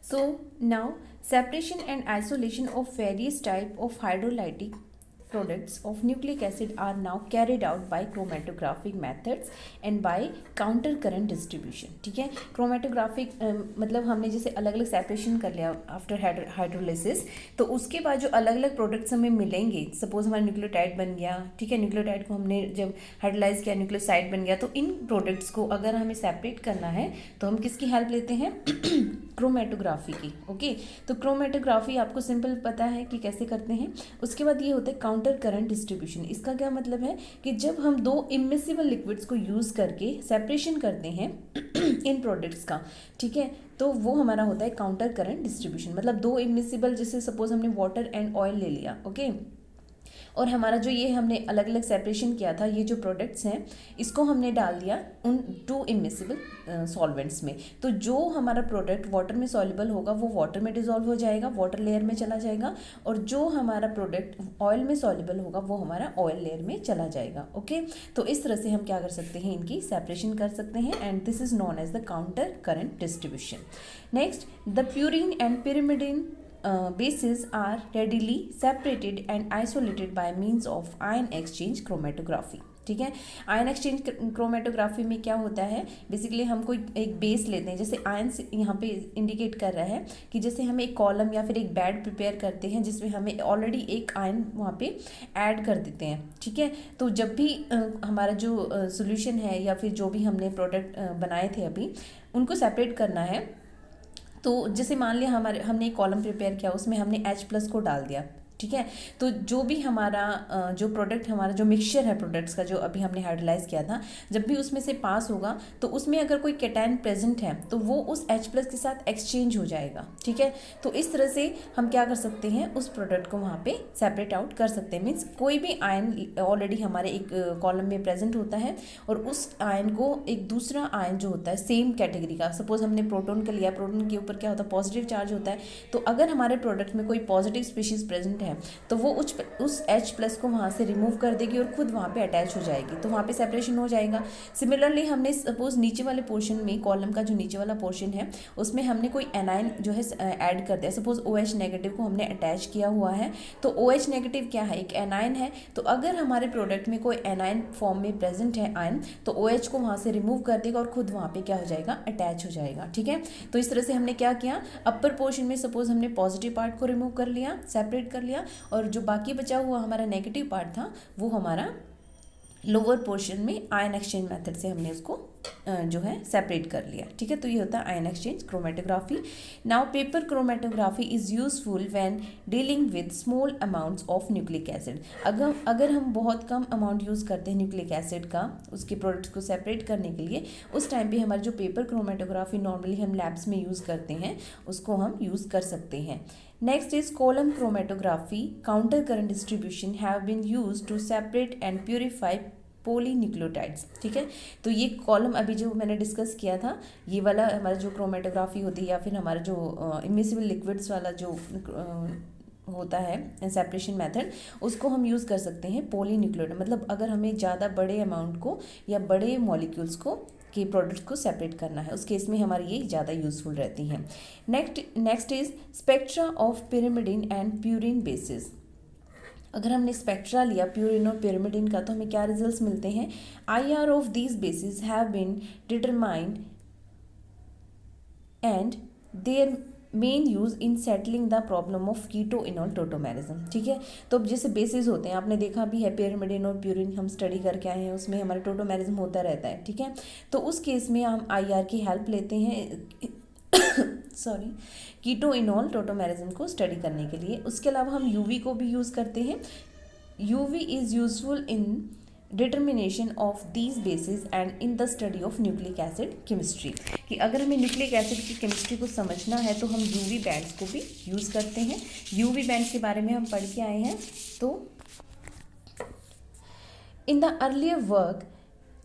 So now separation and isolation of various type of hydrolytic products of nucleic acid are now carried out by chromatographic methods and by counter current distribution. ठीक है, chromatographic मतलब हमने जैसे अलग अलग separation कर लिया after hydrolysis, तो उसके बाद जो अलग अलग प्रोडक्ट्स हमें मिलेंगे, सपोज हमारा न्यूक्लियोटाइड बन गया, ठीक है, न्यूक्लियोटाइड को हमने जब हाइड्रोलाइज किया न्यूक्लियोसाइड बन गया, तो इन प्रोडक्ट्स को अगर हमें सेपरेट करना है तो हम किसकी हेल्प लेते हैं? क्रोमेटोग्राफी की। ओके, तो क्रोमेटोग्राफी आपको सिंपल पता है कि कैसे करते हैं। उसके बाद ये होता है काउंटर करंट डिस्ट्रीब्यूशन। इसका क्या मतलब है कि जब हम दो इमिसिबल लिक्विड्स को यूज़ करके सेपरेशन करते हैं इन प्रोडक्ट्स का, ठीक है, तो वो हमारा होता है काउंटर करंट डिस्ट्रीब्यूशन। मतलब दो इमिसिबल, जैसे सपोज हमने वाटर एंड ऑयल ले लिया, ओके, और हमारा जो ये हमने अलग अलग सेपरेशन किया था, ये जो प्रोडक्ट्स हैं इसको हमने डाल दिया उन टू इमिसिबल सॉल्वेंट्स में, तो जो हमारा प्रोडक्ट वाटर में सॉल्युबल होगा वो वाटर में डिजॉल्व हो जाएगा, वाटर लेयर में चला जाएगा, और जो हमारा प्रोडक्ट ऑयल में सॉल्युबल होगा वो हमारा ऑयल लेयर में चला जाएगा। ओके, तो इस तरह से हम क्या कर सकते हैं, इनकी सेपरेशन कर सकते हैं, and this is known as the counter current distribution. Next, the purine and pyrimidine bases are readily separated and isolated by means of ion exchange chromatography। ठीक है, आयन एक्सचेंज क्रोमेटोग्राफी में क्या होता है, बेसिकली हम कोई एक बेस लेते हैं, जैसे आयन यहाँ पे इंडिकेट कर रहा है कि जैसे हम एक कॉलम या फिर एक बेड प्रिपेयर करते हैं जिसमें हमें ऑलरेडी एक आयन वहाँ पे ऐड कर देते हैं। ठीक है, तो जब भी हमारा जो सोल्यूशन है या फिर जो भी हमने प्रोडक्ट बनाए थे अभी, उनको सेपरेट करना है, तो जैसे मान लिया हमने एक कॉलम प्रिपेयर किया, उसमें हमने H+ को डाल दिया। ठीक है, तो जो भी हमारा जो प्रोडक्ट, हमारा जो मिक्सचर है प्रोडक्ट्स का, जो अभी हमने हाइड्रोलाइज किया था, जब भी उसमें से पास होगा तो उसमें अगर कोई कैटायन प्रेजेंट है तो वो उस H+ के साथ एक्सचेंज हो जाएगा। ठीक है, तो इस तरह से हम क्या कर सकते हैं, उस प्रोडक्ट को वहाँ पे सेपरेट आउट कर सकते हैं। मीन्स कोई भी आयन ऑलरेडी हमारे एक कॉलम में प्रेजेंट होता है और उस आयन को एक दूसरा आयन जो होता है सेम कैटेगरी का, सपोज हमने प्रोटॉन का लिया, प्रोटॉन के ऊपर क्या होता है, पॉजिटिव चार्ज होता है, तो अगर हमारे प्रोडक्ट में कोई पॉजिटिव स्पीशीज प्रेजेंट है तो वो उस H+ को वहाँ से रिमूव कर देगी और खुद वहाँ पे अटैच हो जाएगी, तो वहाँ पे सेपरेशन हो जाएगा। सिमिलरली हमने सपोज नीचे वाले पोर्शन में, कॉलम का जो नीचे वाला पोर्शन है, उसमें हमने कोई एनाइन जो है ऐड कर दिया, सपोज OH- को हमने अटैच किया हुआ है, तो OH- क्या है, एक एनाइन है, तो अगर हमारे प्रोडक्ट में कोई एनाइन फॉर्म में प्रेजेंट है आयन, तो OH को वहाँ से रिमूव कर देगा और खुद वहाँ पे क्या हो जाएगा, अटैच हो जाएगा। ठीक है, तो इस तरह से हमने क्या किया, अपर पोर्शन में सपोज हमने पॉजिटिव पार्ट को रिमूव कर लिया, सेपरेट कर लिया, और जो बाकी बचा हुआ हमारा नेगेटिव पार्ट था वो हमारा लोअर पोर्शन में आयन एक्सचेंज मेथड से हमने उसको जो है सेपरेट कर लिया। ठीक है, तो ये होता है ion exchange chromatography. Now paper chromatography is useful when dealing with small amounts of nucleic acid. अगर हम बहुत कम अमाउंट यूज़ करते हैं न्यूक्लिक एसिड का, उसके प्रोडक्ट्स को सेपरेट करने के लिए, उस टाइम पे हमारा जो पेपर क्रोमेटोग्राफी नॉर्मली हम लैब्स में यूज़ करते हैं, उसको हम यूज़ कर सकते हैं। Next is column chromatography. Counter current distribution have been used to separate and purify polynucleotides। ठीक है, तो ये कॉलम अभी जो मैंने डिस्कस किया था, ये वाला हमारा जो क्रोमेटोग्राफी होती है या फिर हमारा जो इमिसिबल लिक्विड्स वाला जो होता है सेपरेशन मेथड, उसको हम यूज़ कर सकते हैं पॉलीन्यूक्लियोटाइड। मतलब अगर हमें ज़्यादा बड़े अमाउंट को या बड़े मॉलिक्यूल्स को के प्रोडक्ट्स को सेपरेट करना है, उस केस में हमारी ये ज़्यादा यूजफुल रहती हैं। Next is spectra of pyrimidine and purine basis. अगर हमने स्पेक्ट्रा लिया प्यूरिन और pyrimidine का, तो हमें क्या रिजल्ट्स मिलते हैं, IR of these bases have been determined and their main use in settling the problem of keto enol tautomerism. ठीक है, तो जैसे बेसिस होते हैं, आपने देखा भी है pyrimidine और प्यूरिन हम स्टडी करके आए हैं, उसमें हमारा टोटोमेरिज्म होता रहता है। ठीक है, तो उस केस में हम IR की हेल्प लेते हैं सॉरी, कीटो इनॉल टोटोमेरिज्म को स्टडी करने के लिए। उसके अलावा हम UV को भी यूज़ करते हैं। UV is useful in determination of these basis and in the study of nucleic acid chemistry, कि अगर हमें न्यूक्लिक एसिड की केमिस्ट्री को समझना है तो हम UV बैंड्स को भी यूज़ करते हैं। UV बैंड्स के बारे में हम पढ़ के आए हैं। तो in the earlier work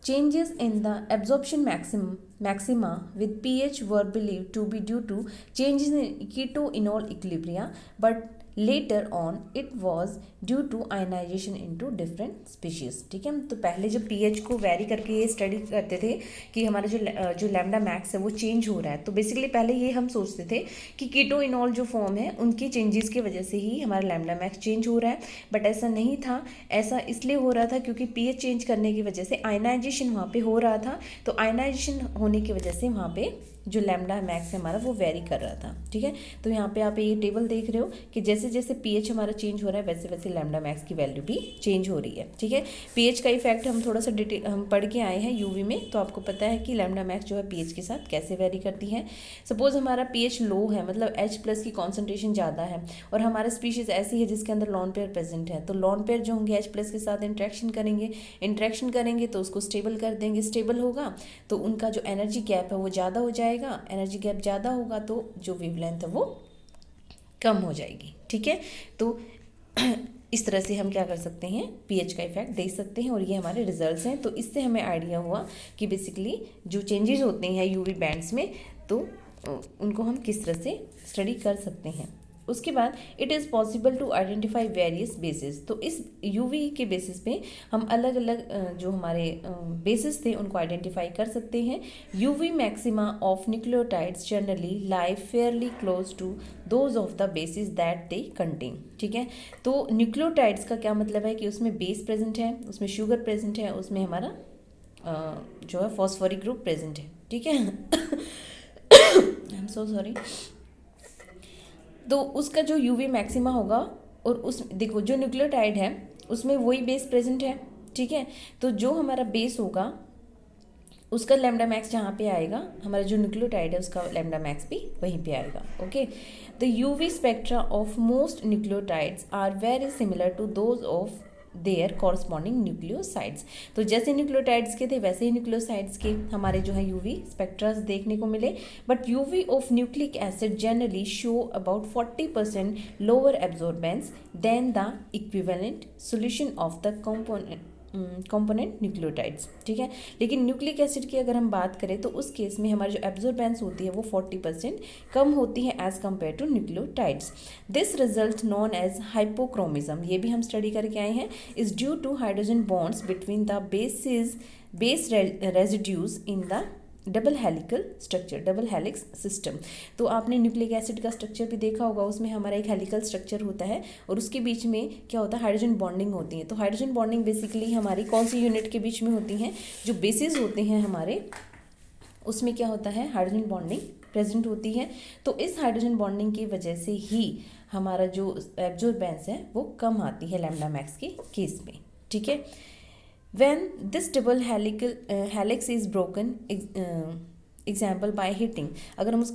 changes in the absorption maxima with pH were believed to be due to changes in keto-enol equilibria, but later on it was due to ionisation into different species. ठीक है, तो पहले जब pH को very करके ये study करते थे कि हमारा जो लैम्डा मैक्स है वो चेंज हो रहा है, तो बेसिकली पहले ये हम सोचते थे कि कीटोइनॉल जो फॉर्म है उनकी चेंजेस की वजह से ही हमारा लैम्डा मैक्स चेंज हो रहा है, बट ऐसा नहीं था। ऐसा इसलिए हो रहा था क्योंकि पीएच चेंज करने की वजह से आयनाइजेशन वहाँ पे हो रहा था, तो आयनाइजेशन होने की वजह से वहाँ पे जो लैम्डा मैक्स है हमारा वो वेरी कर रहा था। ठीक है, तो यहाँ पे आप ये टेबल देख रहे हो कि जैसे जैसे पीएच हमारा चेंज हो रहा है वैसे वैसे लैम्डा मैक्स की वैल्यू भी चेंज हो रही है। ठीक है, पीएच का इफेक्ट हम थोड़ा सा डिटेल हम पढ़ के आए हैं यूवी में, तो आपको पता है कि लैम्डा मैक्स जो है पीएच के साथ कैसे वेरी करती है। सपोज हमारा पीएच लो है, मतलब H+ की कॉन्सेंट्रेशन ज़्यादा है और हमारा स्पीशीज़ ऐसी है जिसके अंदर लॉन पेयर प्रेजेंट है, तो लॉन पेयर जो होंगे H+ के साथ इंट्रैक्शन करेंगे तो उसको स्टेबल कर देंगे। स्टेबल होगा तो उनका जो एनर्जी गैप है वो ज़्यादा हो जाएगा, एनर्जी गैप ज़्यादा होगा तो जो वेवलेंथ है वो कम हो जाएगी। ठीक है, तो इस तरह से हम क्या कर सकते हैं, पीएच का इफेक्ट देख सकते हैं और ये हमारे रिजल्ट्स हैं। तो इससे हमें आइडिया हुआ कि बेसिकली जो चेंजेस होते हैं यूवी बैंड्स में तो उनको हम किस तरह से स्टडी कर सकते हैं। उसके बाद it is possible to identify various bases, तो इस यूवी के बेसिस पे हम अलग अलग जो हमारे बेसिस थे उनको आइडेंटिफाई कर सकते हैं। UV maxima of nucleotides generally lie fairly close to those of the bases that they contain. ठीक है, तो न्यूक्लियोटाइड्स का क्या मतलब है कि उसमें बेस प्रेजेंट है, उसमें शुगर प्रेजेंट है, उसमें हमारा जो है फॉस्फोरिक ग्रुप प्रेजेंट है। ठीक है, आई एम सो सॉरी। तो उसका जो यूवी मैक्सिमा होगा और उस देखो जो न्यूक्लियोटाइड है उसमें वही बेस प्रेजेंट है। ठीक है, तो जो हमारा बेस होगा उसका लैम्डा मैक्स जहाँ पे आएगा, हमारा जो न्यूक्लियोटाइड है उसका लैम्डा मैक्स भी वहीं पे आएगा। Okay, the UV spectra of most nucleotides are very similar to those of their corresponding nucleosides. तो जैसे न्यूक्लियोटाइड्स के थे वैसे ही न्यूक्लियोसाइड्स के हमारे जो है यूवी स्पेक्ट्रास देखने को मिले, but UV of nucleic acid generally show about 40% lower absorbance than the equivalent solution of the component nucleotides. ठीक है, लेकिन न्यूक्लिक एसिड की अगर हम बात करें तो उस केस में हमारी जो एब्जॉर्बेंस होती है वो 40% कम होती है as compare to nucleotides. This result non as hypochromism, ये भी हम स्टडी करके आए हैं, is due to hydrogen bonds between the base residues in the double helical structure, double helix system. तो आपने न्यूक्लिक एसिड का स्ट्रक्चर भी देखा होगा, उसमें हमारा एक हेलिकल स्ट्रक्चर होता है और उसके बीच में क्या होता है, हाइड्रोजन बॉन्डिंग होती है। तो हाइड्रोजन बॉन्डिंग बेसिकली हमारी कौन सी यूनिट के बीच में होती हैं, जो बेसिस होते हैं हमारे उसमें क्या होता है, हाइड्रोजन बॉन्डिंग प्रेजेंट होती है। तो इस हाइड्रोजन बॉन्डिंग की वजह से ही हमारा जो एब्जॉर्बेंस है वो कम आती है लैम्डा मैक्स के केस में। ठीक है, when this double helix is broken, example by heating, अगर हम